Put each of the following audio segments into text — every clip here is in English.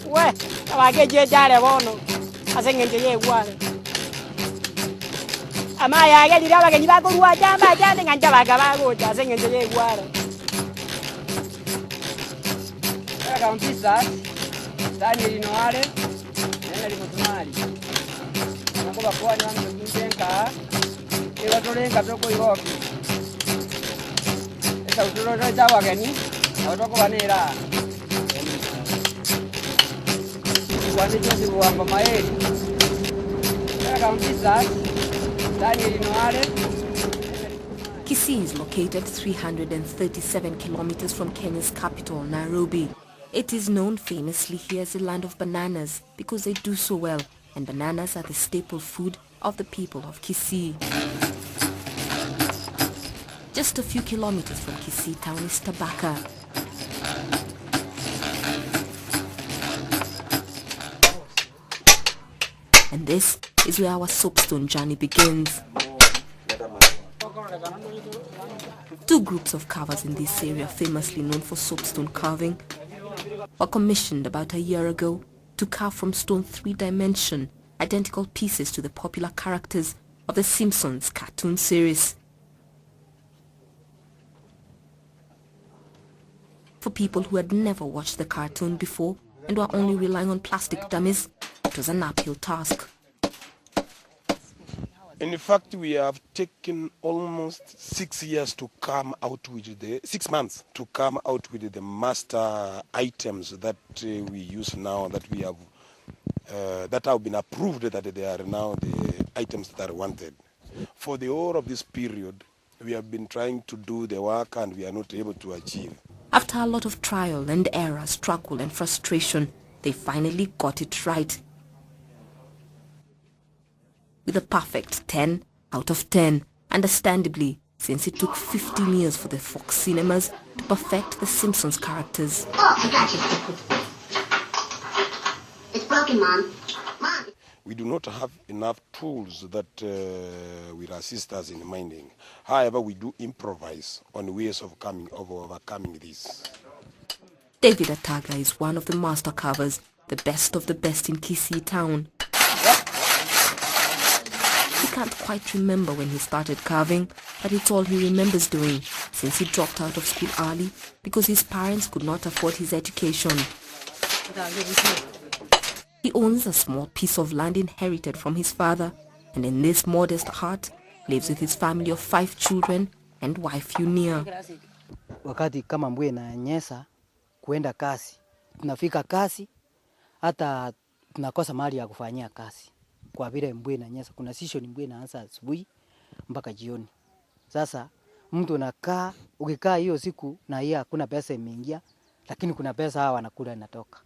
We, wage je jare bono. Asenge je ye gwale. Ama ya ge dira wage nyiba ko ruwa jamba jande nganja baga bago ja asenge je ye gwale. Era un pizza. Dani rinoare. Nena limotumali. Nakoba kwa ni wangu kintenka. Ewa tolenga toko iwoki. Esa utoro jawa gani? Awatoko banera. Wani josi wamba maeli. Era un pizza. Dani rinoare. Kisii is located 337 kilometers from Kenya's capital, Nairobi. It is known famously here as the land of bananas because they do so well, and bananas are the staple food of the people of Kisii. Just a few kilometers from Kisii town is Tabaka. And this is where our soapstone journey begins. Two groups of carvers in this area, famously known for soapstone carving, were commissioned about a year ago to carve from stone 3-dimension identical pieces to the popular characters of the Simpsons cartoon series. For people who had never watched the cartoon before and were only relying on plastic dummies, it was an uphill task. In fact, we have taken almost 6 years to come out with 6 months to come out with the master items that we use now, that we have that have been approved, that they are now the items that are wanted. For the whole of this period, we have been trying to do the work and we are not able to achieve. After a lot of trial and error, struggle and frustration, they finally got it right. With a perfect 10 out of 10, understandably, since it took 15 years for the Fox Cinemas to perfect the Simpsons characters. Oh, I got you. It's broken, Mom. Mom. We do not have enough tools that will assist us in minding. However, we do improvise on ways of overcoming this. David Ataga is one of the master carvers, the best of the best in Kisii town. He can't quite remember when he started carving, but it's all he remembers doing since he dropped out of school early because his parents could not afford his education. He owns a small piece of land inherited from his father, and in this modest hut lives with his family of 5 children and wife Yunia. Wakati kama mvua inanyesha kuenda kazi, tunafika kazi hata tunakosa mahali ya kufanyia kazi. Kwa vile mvua inanyesha, kuna season mvua inaanza asubuhi mpaka jioni. Sasa mtu unakaa, ukikaa hiyo siku na hiyo hakuna pesa imeingia, lakini kuna pesa hawa wanakula inatoka.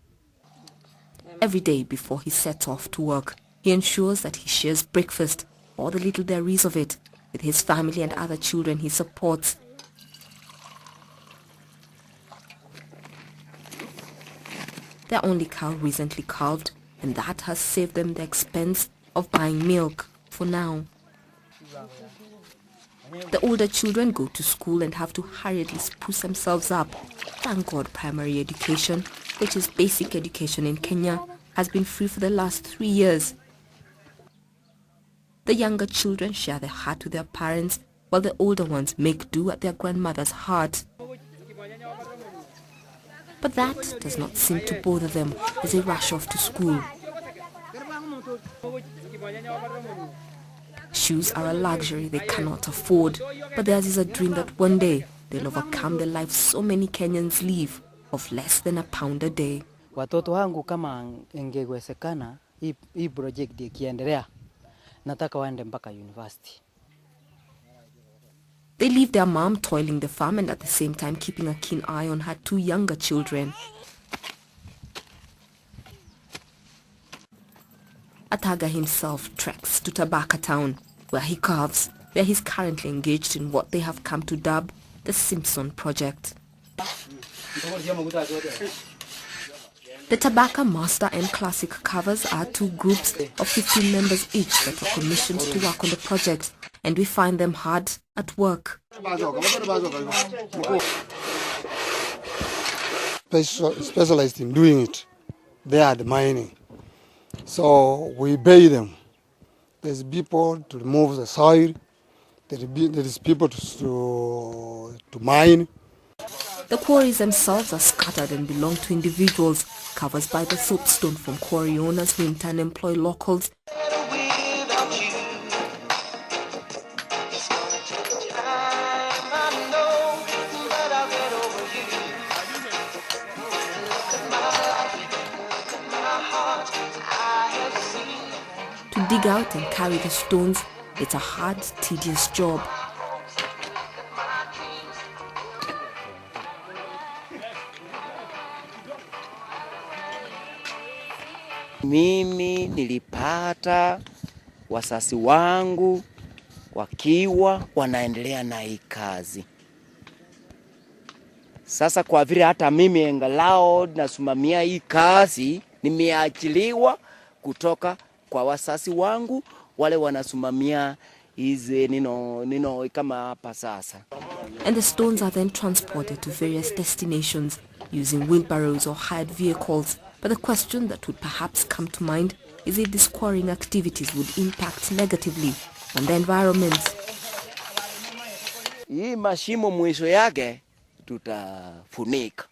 Every day before he sets off to work, he ensures that he shares breakfast, or the little there is of it, with his family and other children he supports. Their only cow recently calved, and that has saved them the expense of buying milk for now. The older children go to school and have to hurriedly spruce themselves up. Thank God primary education, which is basic education in Kenya, has been free for the last 3 years. The younger children share their hut with their parents, while the older ones make do at their grandmother's hut. But that does not seem to bother them as they rush off to school. Shoes are a luxury they cannot afford, but theirs is a dream that one day they'll overcome the life so many Kenyans live of less than £1 a day. Watoto wangu kama ingewezekana hii project ikiendelea, nataka waende mpaka university. They leave their mom toiling the farm and at the same time keeping a keen eye on her 2 younger children. Ataga himself treks to Tabaka town, where he carves, where he's currently engaged in what they have come to dub the Simpson Project. The Tabaka Master and Classic Carvers are 2 groups of 15 members each that were commissioned to work on the project, and we find them hard at work. Specialized in doing it. they are the mining. So we pay them. There's people to remove the soil. There is people to mine. The quarries themselves are scattered and belong to individuals. Covers by the soapstone from quarry owners who in turn employ locals. To dig out and carry the stones, it's a hard, tedious job. Mimi nilipata wasasi wangu wakiwa wanaendelea na hii kazi. Sasa kwa vile hata mimi engalao nasimamia hii kazi, nimeachiliwa kutoka kwa wasasi wangu wale wanasimamia hizi nino kama hapa sasa. And the stones are then transported to various destinations using wheelbarrows or hired vehicles. But the question that would perhaps come to mind is if these quarrying activities would impact negatively on the environment. Hii mashimo mwisho yake tutafunika.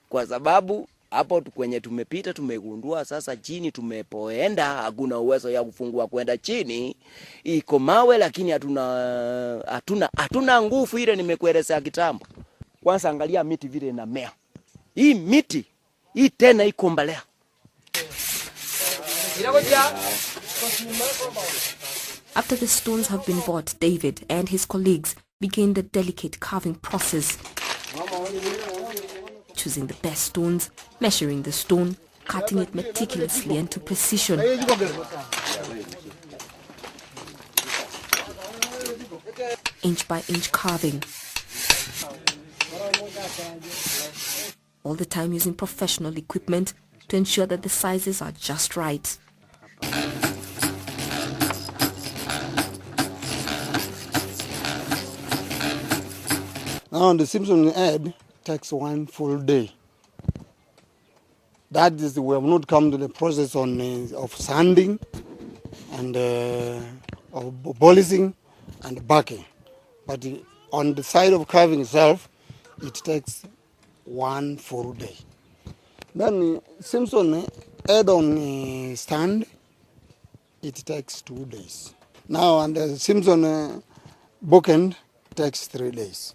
Kwa sababu hapo kwenye tumepita tumegundua sasa chini tumepoenda hakuna uwezo ya kufungua kwenda chini. Iko mawe lakini hatuna nguvu ile nimekueleza kitambo. Kwanza angalia miti vile inamea. Hii miti hii tena iko mbalea. After the stones have been bought, David and his colleagues begin the delicate carving process. Choosing the best stones, measuring the stone, cutting it meticulously and to precision. Inch by inch carving. All the time using professional equipment to ensure that the sizes are just right. Now the Simpson head takes 1 full day. That is, we have not come to the process of sanding and of polishing and backing. But on the side of carving itself, it takes 1 full day. Then Simpson head on stand, it takes 2 days. Now on the Simpson bookend takes 3 days.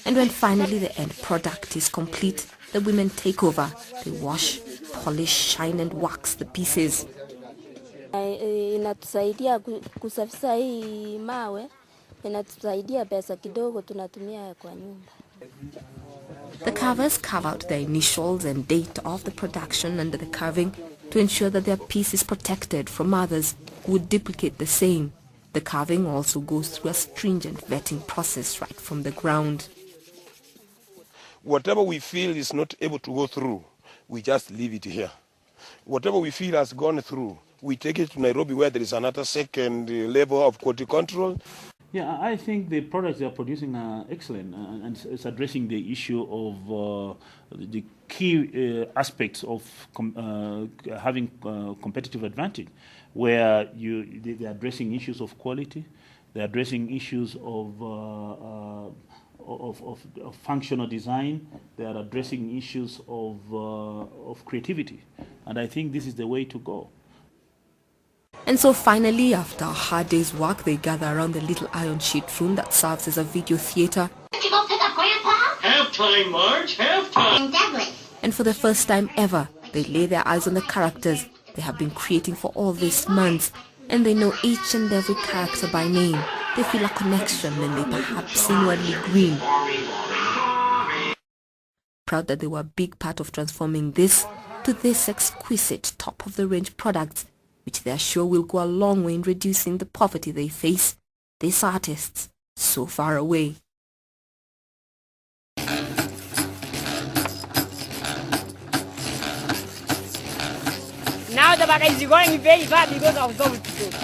And when finally the end product is complete, the women take over. They wash, polish, shine and wax the pieces. Inatusaidia kusafisha hii mawe, inatusaidia pesa kidogo tunatumia kwa nyumba. The carvers carve out their initials and date of the production under the carving to ensure that their piece is protected from others who would duplicate the same. The carving also goes through a stringent vetting process right from the ground. Whatever we feel is not able to go through, we just leave it here. Whatever we feel has gone through, we take it to Nairobi where there is another second level of quality control. Yeah, I think the products they are producing are excellent and it's addressing the issue of the key aspects of having competitive advantage, where they're addressing issues of quality, they're addressing issues of functional design, they are addressing issues of creativity, and I think this is the way to go. And so finally, after a hard day's work, they gather around the little iron sheet room that serves as a video theater. Did you go pick up Grandpa? Halftime, Marge, halftime! And Douglas. And for the first time ever, they lay their eyes on the characters they have been creating for all these months, and they know each and every character by name. They feel a connection and they perhaps inwardly grin. Proud that they were a big part of transforming this to this exquisite top-of-the-range products, which they are sure will go a long way in reducing the poverty they face, these artists so far away. Now the bag is going very far because of those people.